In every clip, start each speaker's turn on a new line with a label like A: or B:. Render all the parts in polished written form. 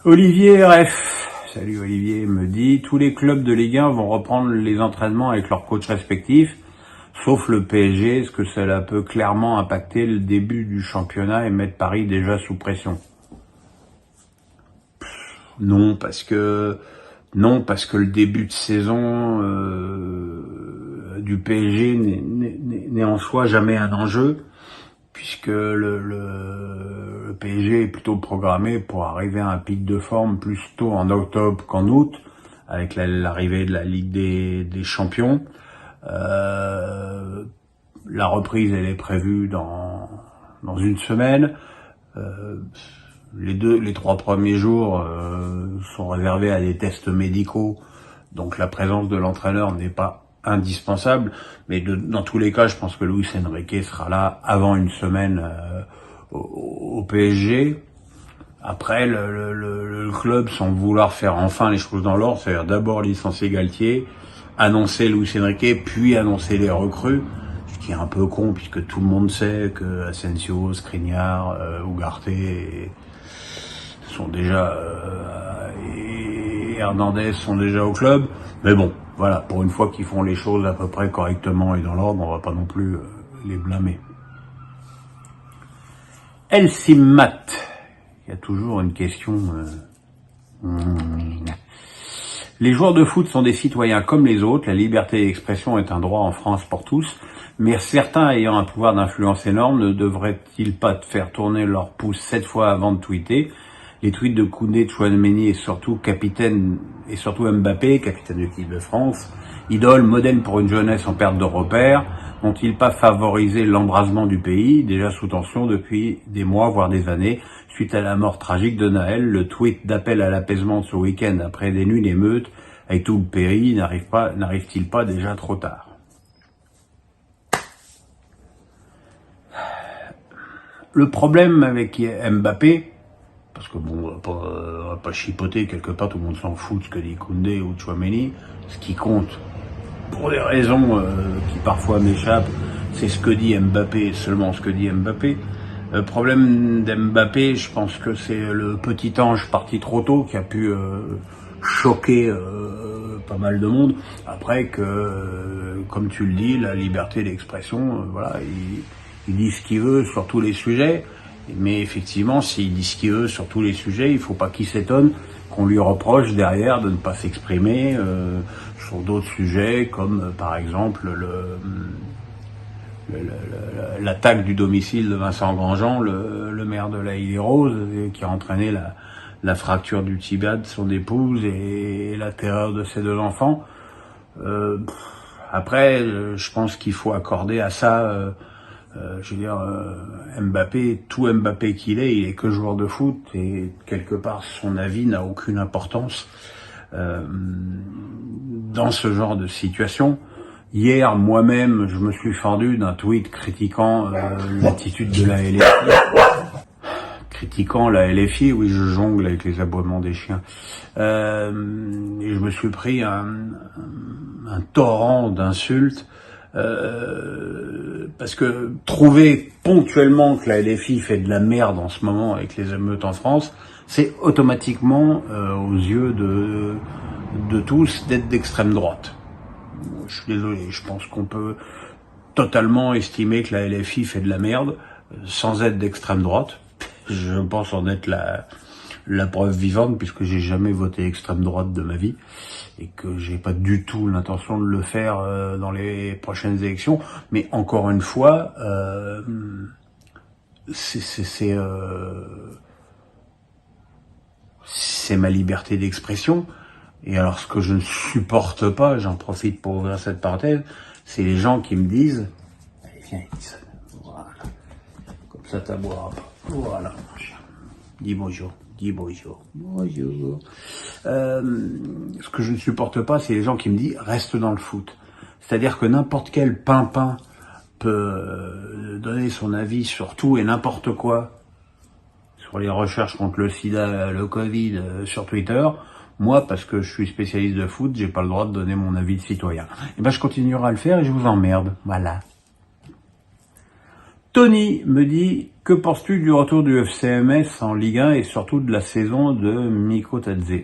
A: Olivier RF, salut Olivier, me dit tous les clubs de Ligue 1 vont reprendre les entraînements avec leurs coachs respectifs, sauf le PSG. Est-ce que cela peut clairement impacter le début du championnat et mettre Paris déjà sous pression? Non, parce que le début de saison du PSG n'est en soi jamais un enjeu, puisque le PSG est plutôt programmé pour arriver à un pic de forme plus tôt en octobre qu'en août, avec l'arrivée de la Ligue des Champions. La reprise, elle est prévue dans une semaine. Les 3 premiers jours sont réservés à des tests médicaux, donc la présence de l'entraîneur n'est pas indispensable, mais dans tous les cas, je pense que Luis Enrique sera là avant une semaine au PSG. Après, le club, sans vouloir faire enfin les choses dans l'ordre, c'est-à-dire d'abord licencier Galtier, annoncer Luis Enrique, puis annoncer les recrues, ce qui est un peu con, puisque tout le monde sait que Asensio, Skriniar, Ugarte sont déjà et Hernandez sont déjà au club. Mais bon, voilà, pour une fois qu'ils font les choses à peu près correctement et dans l'ordre, on va pas non plus les blâmer. El Simmat, il y a toujours une question. Les joueurs de foot sont des citoyens comme les autres. La liberté d'expression est un droit en France pour tous. Mais certains ayant un pouvoir d'influence énorme ne devraient-ils pas faire tourner leur pouce 7 fois avant de tweeter? Les tweets de Koundé, Tchouaméni et surtout Mbappé, capitaine de l'équipe de France, idole, modèle pour une jeunesse en perte de repères, n'ont-ils pas favorisé l'embrasement du pays, déjà sous tension depuis des mois, voire des années, suite à la mort tragique de Naël? Le tweet d'appel à l'apaisement de ce week-end après des nuits d'émeutes avec tout le pays n'arrive-t-il pas déjà trop tard? Le problème avec Mbappé, parce que bon, on va pas chipoter, quelque part tout le monde s'en fout de ce que dit Koundé ou Tchouaméni. Ce qui compte, pour des raisons qui parfois m'échappent, c'est ce que dit Mbappé et seulement ce que dit Mbappé. Le problème d'Mbappé, je pense que c'est le petit ange parti trop tôt qui a pu choquer pas mal de monde. Après que, comme tu le dis, la liberté d'expression, voilà, il dit ce qu'il veut sur tous les sujets. Mais effectivement, s'il dit ce qu'il veut sur tous les sujets, il faut pas qu'il s'étonne qu'on lui reproche derrière de ne pas s'exprimer sur d'autres sujets, comme par exemple l'attaque du domicile de Vincent Grandjean, le maire de La Île-et-Rose, qui a entraîné la fracture du tibia de son épouse et la terreur de ses 2 enfants. Après, je pense qu'il faut accorder à ça... je veux dire, Mbappé, tout Mbappé qu'il est, il est que joueur de foot et quelque part son avis n'a aucune importance dans ce genre de situation. Hier, moi-même, je me suis fendu d'un tweet critiquant l'attitude de la LFI. Critiquant la LFI, oui, je jongle avec les aboiements des chiens. Et je me suis pris un torrent d'insultes. Parce que trouver ponctuellement que la LFI fait de la merde en ce moment avec les émeutes en France, c'est automatiquement aux yeux de tous d'être d'extrême droite. Je suis désolé, je pense qu'on peut totalement estimer que la LFI fait de la merde sans être d'extrême droite. Je pense en être la preuve vivante, puisque j'ai jamais voté extrême droite de ma vie et que j'ai pas du tout l'intention de le faire dans les prochaines élections. Mais encore une fois, c'est ma liberté d'expression. Et alors, ce que je ne supporte pas, j'en profite pour ouvrir cette parenthèse, c'est les gens qui me disent, allez viens Edison, voilà, comme ça t'as boire, voilà, dis bonjour. Bonjour. Ce que je ne supporte pas, c'est les gens qui me disent reste dans le foot. C'est-à-dire que n'importe quel pimpin peut donner son avis sur tout et n'importe quoi, sur les recherches contre le sida, le Covid, sur Twitter. Moi, parce que je suis spécialiste de foot, j'ai pas le droit de donner mon avis de citoyen. Et ben, je continuerai à le faire et je vous emmerde. Voilà. Tony me dit, que penses-tu du retour du FCMS en Ligue 1 et surtout de la saison de Miko Tadze?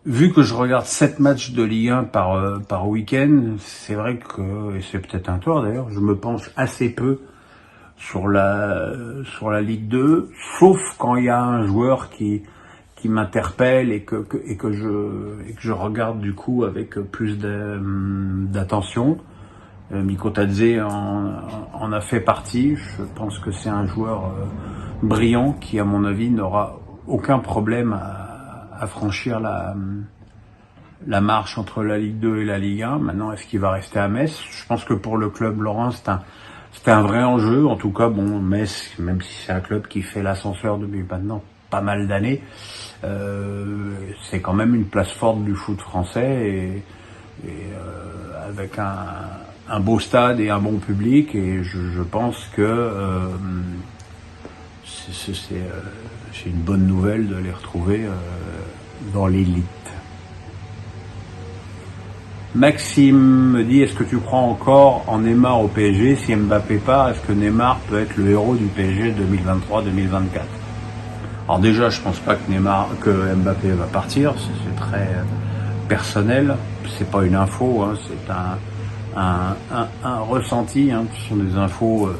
A: Vu que je regarde 7 matchs de Ligue 1 par week-end, c'est vrai que, et c'est peut-être un tort d'ailleurs, je me penche assez peu sur la Ligue 2, sauf quand il y a un joueur qui m'interpelle et que je regarde du coup avec plus d'attention. Miko Tadze en a fait partie. Je pense que c'est un joueur brillant qui, à mon avis, n'aura aucun problème à franchir la marche entre la Ligue 2 et la Ligue 1. Maintenant, est-ce qu'il va rester à Metz? Je pense que pour le club Laurent, c'était un vrai enjeu. En tout cas, bon, Metz, même si c'est un club qui fait l'ascenseur depuis maintenant pas mal d'années, c'est quand même une place forte du foot français et avec un beau stade et un bon public, et je pense que c'est une bonne nouvelle de les retrouver dans l'élite. Maxime me dit, est-ce que tu crois encore en Neymar au PSG? Si Mbappé part, est-ce que Neymar peut être le héros du PSG 2023-2024? Alors déjà, je pense pas que Mbappé va partir, c'est très personnel, c'est pas une info, hein, c'est un ressenti, hein, ce sont des infos,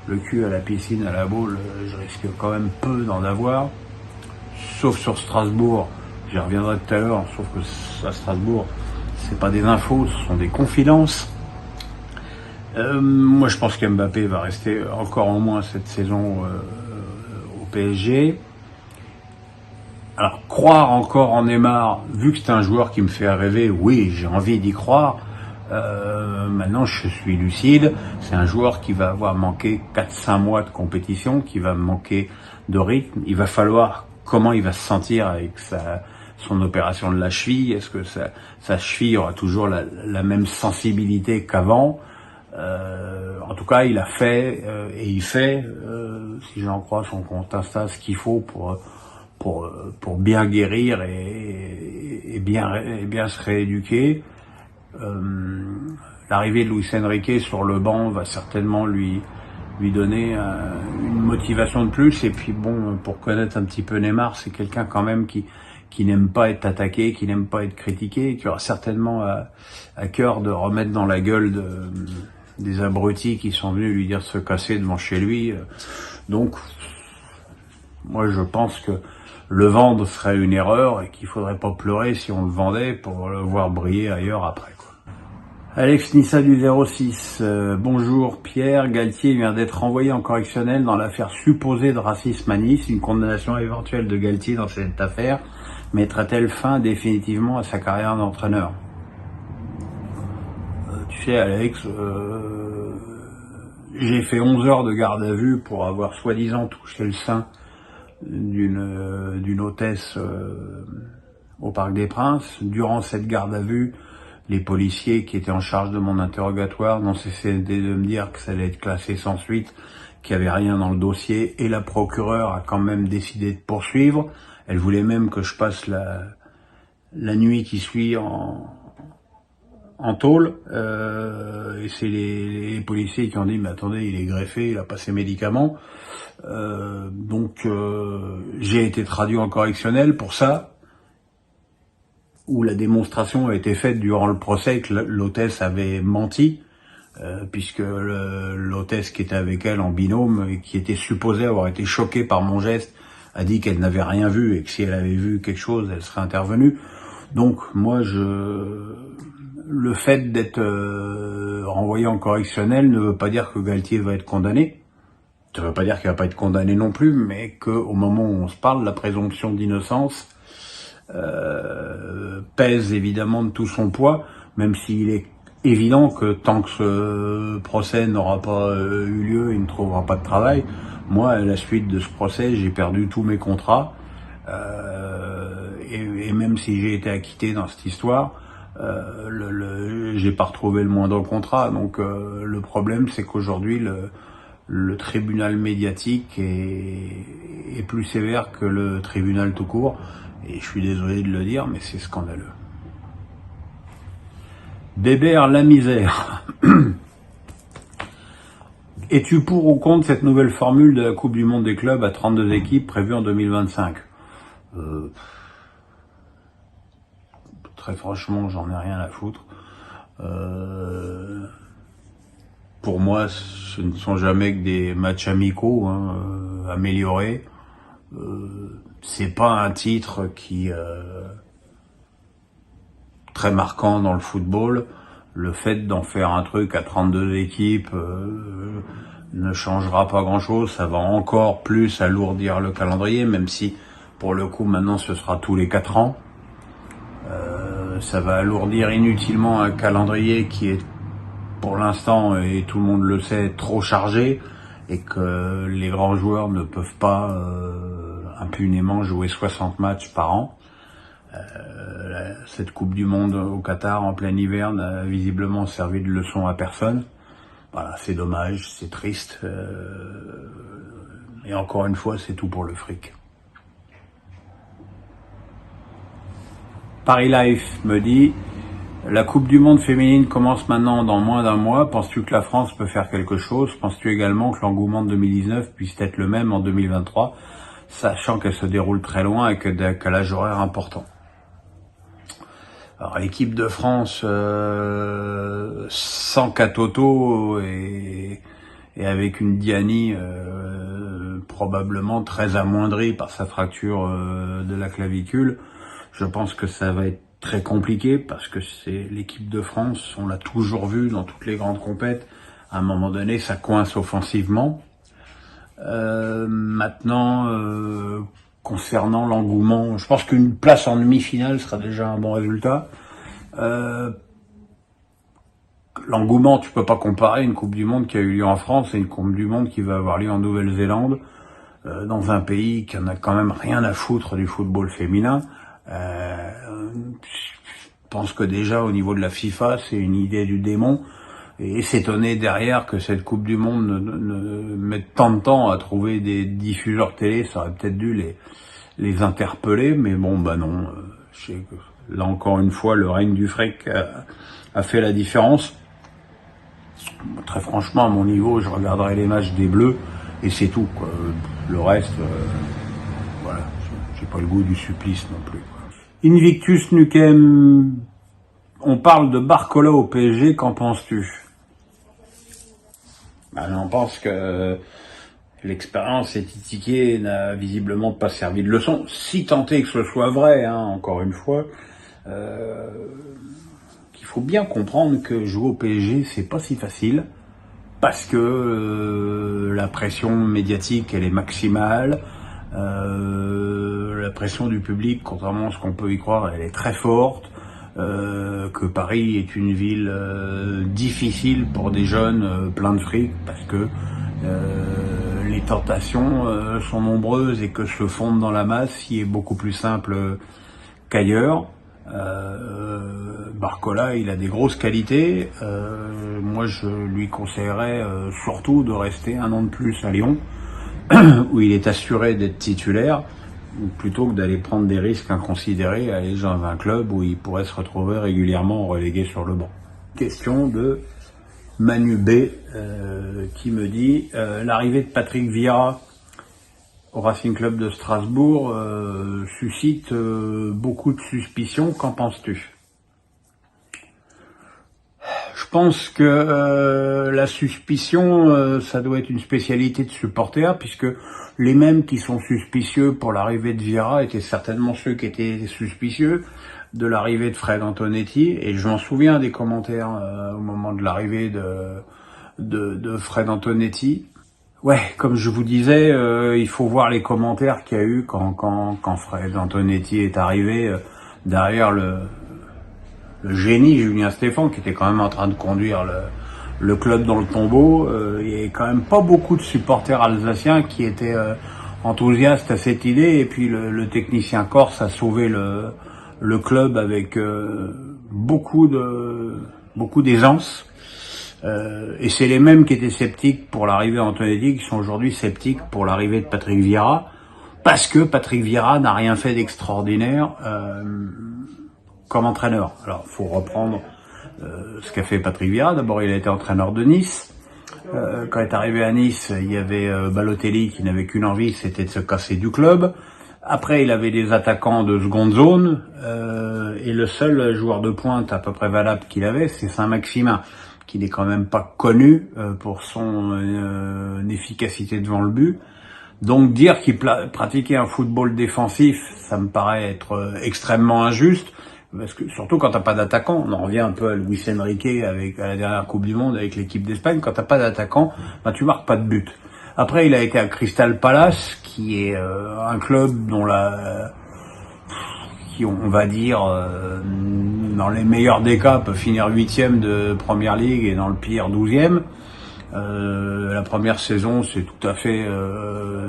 A: le cul à la piscine, à la boule, je risque quand même peu d'en avoir, sauf sur Strasbourg, j'y reviendrai tout à l'heure, sauf que à Strasbourg, c'est pas des infos, ce sont des confidences. Moi je pense qu'Mbappé va rester encore au moins cette saison au PSG. Alors, croire encore en Neymar, vu que c'est un joueur qui me fait rêver, oui, j'ai envie d'y croire. Maintenant, je suis lucide. C'est un joueur qui va avoir manqué 4-5 mois de compétition, qui va manquer de rythme. Il va falloir comment il va se sentir avec son opération de la cheville. Est-ce que sa cheville aura toujours la même sensibilité qu'avant? En tout cas, il a fait et il fait, si j'en crois son compte Insta, ce qu'il faut pour bien guérir et bien se rééduquer. L'arrivée de Luis Enrique sur le banc va certainement lui donner une motivation de plus. Et puis bon, pour connaître un petit peu Neymar, c'est quelqu'un quand même qui n'aime pas être attaqué, qui n'aime pas être critiqué, qui aura certainement à cœur de remettre dans la gueule des abrutis qui sont venus lui dire de se casser devant chez lui. Donc, moi je pense que le vendre serait une erreur et qu'il faudrait pas pleurer si on le vendait pour le voir briller ailleurs après, quoi. Alex Nissa du 06, bonjour Pierre, Galtier vient d'être renvoyé en correctionnel dans l'affaire supposée de racisme à Nice. Une condamnation éventuelle de Galtier dans cette affaire mettra-t-elle fin définitivement à sa carrière d'entraîneur? Tu sais Alex, j'ai fait 11 heures de garde à vue pour avoir soi-disant touché le sein d'une hôtesse au Parc des Princes. Durant cette garde à vue, les policiers qui étaient en charge de mon interrogatoire n'ont cessé de me dire que ça allait être classé sans suite, qu'il n'y avait rien dans le dossier, et la procureure a quand même décidé de poursuivre. Elle voulait même que je passe la nuit qui suit en tôle, et c'est les policiers qui ont dit, mais attendez, il est greffé, il a pas ses médicaments. Donc j'ai été traduit en correctionnel pour ça, où la démonstration a été faite durant le procès que l'hôtesse avait menti, puisque l'hôtesse qui était avec elle en binôme et qui était supposée avoir été choquée par mon geste a dit qu'elle n'avait rien vu et que si elle avait vu quelque chose, elle serait intervenue. Donc moi, le fait d'être renvoyé en correctionnel ne veut pas dire que Galtier va être condamné. Ça ne veut pas dire qu'il va pas être condamné non plus, mais qu'au moment où on se parle, la présomption d'innocence pèse évidemment de tout son poids, même s'il est évident que tant que ce procès n'aura pas eu lieu, il ne trouvera pas de travail. Moi, à la suite de ce procès, j'ai perdu tous mes contrats, et même si j'ai été acquitté dans cette histoire, j'ai pas retrouvé le moindre contrat. Donc le problème, c'est qu'aujourd'hui, le tribunal médiatique est plus sévère que le tribunal tout court, et je suis désolé de le dire, mais c'est scandaleux. Bébert la misère. Es-tu pour ou contre cette nouvelle formule de la Coupe du Monde des clubs à 32 équipes prévue en 2025 ? Très franchement, j'en ai rien à foutre. Pour moi, ce ne sont jamais que des matchs amicaux, améliorés. C'est pas un titre qui très marquant dans le football. Le fait d'en faire un truc à 32 équipes ne changera pas grand-chose. Ça va encore plus alourdir le calendrier, même si pour le coup maintenant ce sera tous les 4 ans. Ça va alourdir inutilement un calendrier qui est pour l'instant, et tout le monde le sait, trop chargé, et que les grands joueurs ne peuvent pas impunément jouer 60 matchs par an. Cette Coupe du Monde au Qatar en plein hiver n'a visiblement servi de leçon à personne. Voilà, c'est dommage, c'est triste. Et encore une fois, c'est tout pour le fric. Paris Life me dit: la Coupe du Monde féminine commence maintenant dans moins d'un mois. Penses-tu que la France peut faire quelque chose ? Penses-tu également que l'engouement de 2019 puisse être le même en 2023, sachant qu'elle se déroule très loin et que décalage horaire important ? Alors l'équipe de France sans Katoto et avec une Diani probablement très amoindrie par sa fracture de la clavicule, je pense que ça va être très compliqué parce que c'est l'équipe de France, on l'a toujours vu dans toutes les grandes compètes, à un moment donné ça coince offensivement. Maintenant, concernant l'engouement, je pense qu'une place en demi-finale sera déjà un bon résultat. L'engouement, tu peux pas comparer une Coupe du Monde qui a eu lieu en France et une Coupe du Monde qui va avoir lieu en Nouvelle-Zélande, dans un pays qui en a quand même rien à foutre du football féminin. Je pense que déjà au niveau de la FIFA, c'est une idée du démon. Et s'étonner derrière que cette Coupe du Monde ne mette tant de temps à trouver des diffuseurs télé, ça aurait peut-être dû les interpeller, mais bon, bah non. Je sais que là encore une fois, le règne du fric a fait la différence. Très franchement, à mon niveau, je regarderai les matchs des Bleus et c'est tout, quoi. Le reste, voilà, j'ai pas le goût du supplice non plus, quoi. Invictus Nukem, on parle de Barcola au PSG, qu'en penses-tu ? On pense que l'expérience étiquetée n'a visiblement pas servi de leçon, si tant est que ce soit vrai, encore une fois. Il faut bien comprendre que jouer au PSG, c'est pas si facile, parce que la pression médiatique, elle est maximale, la pression du public, contrairement à ce qu'on peut y croire, elle est très forte, que Paris est une ville difficile pour des jeunes pleins de fric, parce que les tentations sont nombreuses et que se fondre dans la masse y est beaucoup plus simple qu'ailleurs. Barcola, il a des grosses qualités. Moi, je lui conseillerais surtout de rester un an de plus à Lyon, où il est assuré d'être titulaire, plutôt que d'aller prendre des risques inconsidérés à aller dans un club où il pourrait se retrouver régulièrement relégué sur le banc. Question de Manu B qui me dit l'arrivée de Patrick Vieira au Racing Club de Strasbourg suscite beaucoup de suspicions. Qu'en penses-tu ? Je pense que la suspicion, ça doit être une spécialité de supporters, puisque les mêmes qui sont suspicieux pour l'arrivée de Vieira étaient certainement ceux qui étaient suspicieux de l'arrivée de Fred Antonetti. Et je m'en souviens des commentaires au moment de l'arrivée de Fred Antonetti. Ouais, comme je vous disais, il faut voir les commentaires qu'il y a eu quand Fred Antonetti est arrivé derrière le génie Julien Stéphan, qui était quand même en train de conduire le club dans le tombeau. Il y avait quand même pas beaucoup de supporters alsaciens qui étaient enthousiastes à cette idée, et puis le technicien corse a sauvé le club avec beaucoup d'aisance. Et c'est les mêmes qui étaient sceptiques pour l'arrivée d'Antonetti qui sont aujourd'hui sceptiques pour l'arrivée de Patrick Vieira, parce que Patrick Vieira n'a rien fait d'extraordinaire comme entraîneur. Alors, faut reprendre ce qu'a fait Patrick Vieira. D'abord, il a été entraîneur de Nice. Quand il est arrivé à Nice, il y avait Balotelli qui n'avait qu'une envie, c'était de se casser du club. Après, il avait des attaquants de seconde zone, et le seul joueur de pointe à peu près valable qu'il avait, c'est Saint-Maximin, qui n'est quand même pas connu pour son efficacité devant le but. Donc dire qu'il pratiquait un football défensif, ça me paraît être extrêmement injuste, parce que surtout quand t'as pas d'attaquant, on en revient un peu à Luis Enrique à la dernière Coupe du Monde avec l'équipe d'Espagne, quand t'as pas d'attaquant, ben tu marques pas de but. Après, il a été à Crystal Palace, qui est un club dont qui on va dire dans les meilleurs des cas peut finir 8e de Première Ligue et dans le pire 12e. La première saison, c'est tout à fait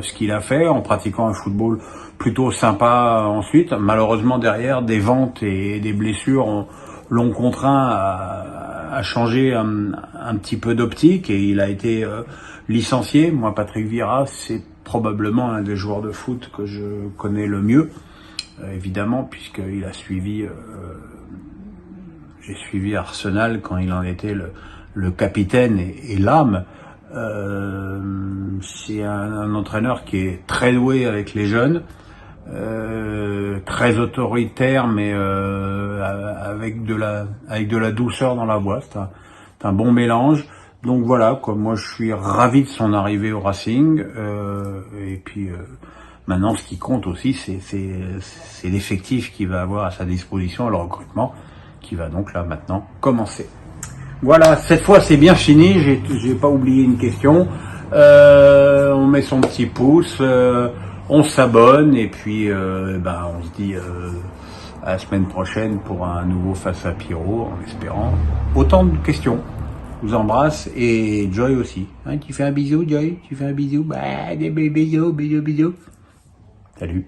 A: ce qu'il a fait en pratiquant un football plutôt sympa ensuite. Malheureusement, derrière, des ventes et des blessures l'ont contraint à changer un petit peu d'optique et il a été licencié. Moi, Patrick Vieira, c'est probablement un des joueurs de foot que je connais le mieux, évidemment, puisqu'il a suivi... j'ai suivi Arsenal quand il en était le capitaine et l'âme. C'est un entraîneur qui est très doué avec les jeunes, très autoritaire, mais avec de la douceur dans la voix. C'est un bon mélange. Donc voilà, quoi. Moi je suis ravi de son arrivée au Racing. Et puis maintenant, ce qui compte aussi, c'est l'effectif qu'il va avoir à sa disposition, le recrutement, qui va donc là maintenant commencer. Voilà, cette fois c'est bien fini, j'ai pas oublié une question. On met son petit pouce, on s'abonne et puis on se dit à la semaine prochaine pour un nouveau Face à Pierrot, en espérant autant de questions. Je vous embrasse et Joy aussi. Hein, tu fais un bisou, Joy? Tu fais un bisou? Bah, des bisous. Salut.